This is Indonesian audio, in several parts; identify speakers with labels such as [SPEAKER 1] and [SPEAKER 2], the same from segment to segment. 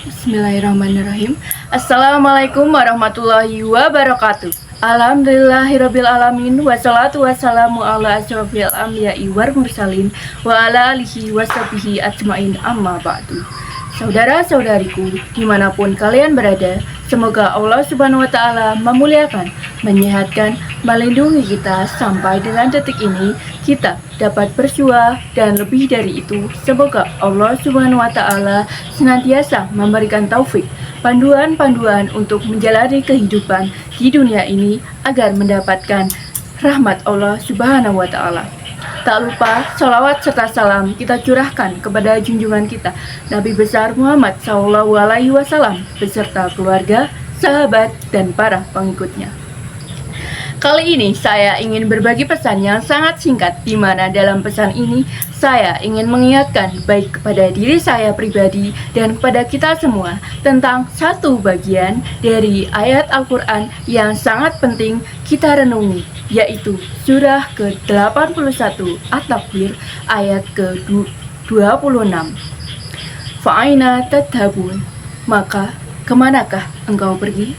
[SPEAKER 1] Bismillahirrahmanirrahim. Assalamualaikum warahmatullahi wabarakatuh. Alhamdulillahirrabbilalamin. Wassalatu wassalamu ala asyrofil anbiya'i wal mursalin wa ala alihi washabihi ajmain, amma ba'du. Saudara-saudariku, dimanapun kalian berada, semoga Allah Subhanahu wa Ta'ala memuliakan, menyehatkan, melindungi kita sampai dengan detik ini kita dapat bersua, dan lebih dari itu, semoga Allah Subhanahu wa Ta'ala senantiasa memberikan taufik, panduan-panduan untuk menjalani kehidupan di dunia ini agar mendapatkan rahmat Allah Subhanahu wa Ta'ala. Tak lupa, sholawat serta salam kita curahkan kepada junjungan kita, Nabi besar Muhammad SAW, beserta keluarga, sahabat, dan para pengikutnya. Kali ini saya ingin berbagi pesan yang sangat singkat, di mana dalam pesan ini saya ingin mengingatkan baik kepada diri saya pribadi dan kepada kita semua tentang satu bagian dari ayat Al-Quran yang sangat penting kita renungi, yaitu surah ke-81 At-Takwir ayat ke-26. Fa'aina tadhabun, maka kemanakah engkau pergi?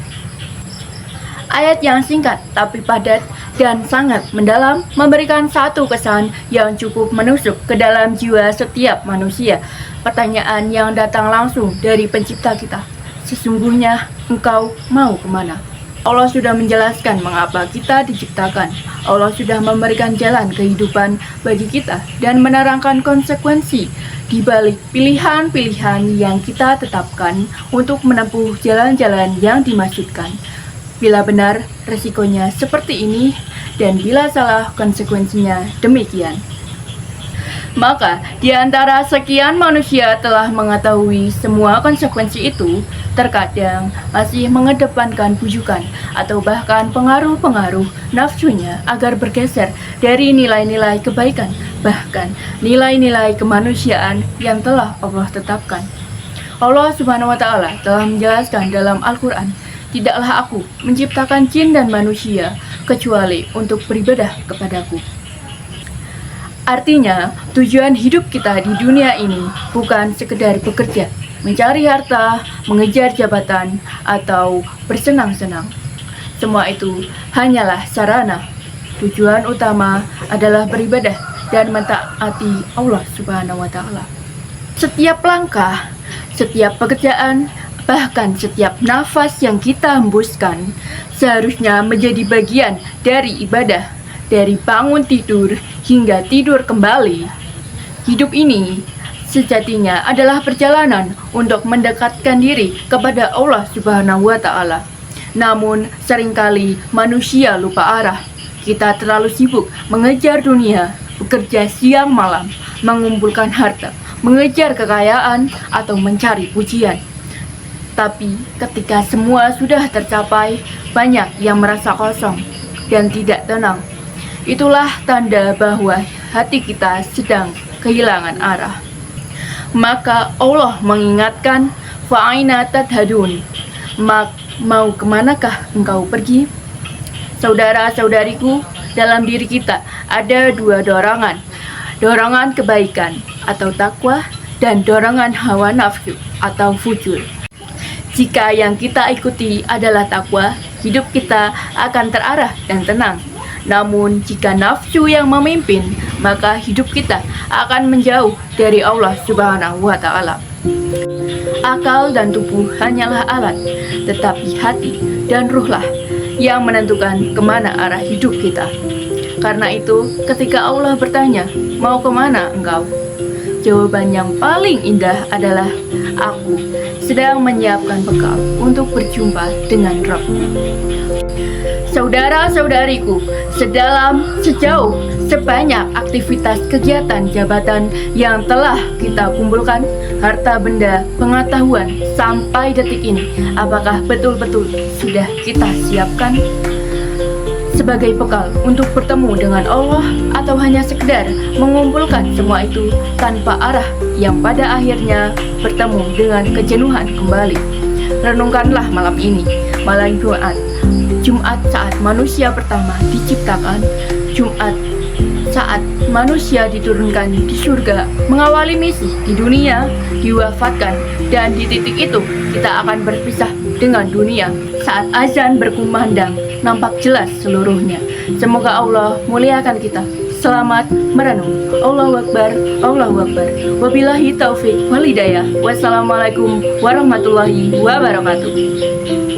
[SPEAKER 1] Ayat yang singkat tapi padat dan sangat mendalam memberikan satu kesan yang cukup menusuk ke dalam jiwa setiap manusia. Pertanyaan yang datang langsung dari pencipta kita, sesungguhnya engkau mau kemana? Allah sudah menjelaskan mengapa kita diciptakan. Allah sudah memberikan jalan kehidupan bagi kita dan menerangkan konsekuensi di balik pilihan-pilihan yang kita tetapkan untuk menempuh jalan-jalan yang dimaksudkan. Bila benar, resikonya seperti ini, dan bila salah, konsekuensinya demikian. Maka, di antara sekian manusia telah mengetahui semua konsekuensi itu, terkadang masih mengedepankan bujukan atau bahkan pengaruh-pengaruh nafsunya agar bergeser dari nilai-nilai kebaikan, bahkan nilai-nilai kemanusiaan yang telah Allah tetapkan. Allah Subhanahu wa Ta'ala telah menjelaskan dalam Al-Quran, "Tidaklah aku menciptakan jin dan manusia kecuali untuk beribadah kepadaku." Artinya, tujuan hidup kita di dunia ini bukan sekedar bekerja, mencari harta, mengejar jabatan, atau bersenang-senang. Semua itu hanyalah sarana. Tujuan utama adalah beribadah dan mentaati Allah Subhanahu wa Ta'ala. Setiap langkah, setiap pekerjaan, bahkan setiap nafas yang kita hembuskan seharusnya menjadi bagian dari ibadah, dari bangun tidur hingga tidur kembali. Hidup ini sejatinya adalah perjalanan untuk mendekatkan diri kepada Allah Subhanahu wa Ta'ala. Namun seringkali manusia lupa arah. Kita terlalu sibuk mengejar dunia, bekerja siang malam, mengumpulkan harta, mengejar kekayaan, atau mencari pujian. Tapi ketika semua sudah tercapai, banyak yang merasa kosong dan tidak tenang. Itulah tanda bahwa hati kita sedang kehilangan arah. Maka Allah mengingatkan, "Fa'aina tadhadun, mau kemanakah engkau pergi?" Saudara-saudariku, dalam diri kita ada dua dorongan. Dorongan kebaikan atau takwa, dan dorongan hawa nafsu atau fujur. Jika yang kita ikuti adalah takwa, hidup kita akan terarah dan tenang. Namun jika nafsu yang memimpin, maka hidup kita akan menjauh dari Allah Subhanahu wa Ta'ala. Akal dan tubuh hanyalah alat, tetapi hati dan ruhlah yang menentukan kemana arah hidup kita. Karena itu, ketika Allah bertanya, "Mau kemana engkau?" jawaban yang paling indah adalah, "Aku sedang menyiapkan bekal untuk berjumpa dengan Rabb." Saudara-saudariku, sejauh, sebanyak aktivitas kegiatan jabatan yang telah kita kumpulkan, harta benda, pengetahuan sampai detik ini, apakah betul-betul sudah kita siapkan sebagai bekal untuk bertemu dengan Allah, atau hanya sekedar mengumpulkan semua itu tanpa arah yang pada akhirnya bertemu dengan kejenuhan kembali? Renungkanlah malam ini, malam Jumat saat manusia pertama diciptakan, Jumat saat manusia diturunkan di surga, mengawali misi di dunia, diwafatkan, dan di titik itu kita akan berpisah dengan dunia saat azan berkumandang, nampak jelas seluruhnya. Semoga Allah muliakan kita. Selamat merenung. Allahu Akbar, Allahu Akbar. Wabillahi taufik wal hidayah. Wassalamualaikum warahmatullahi wabarakatuh.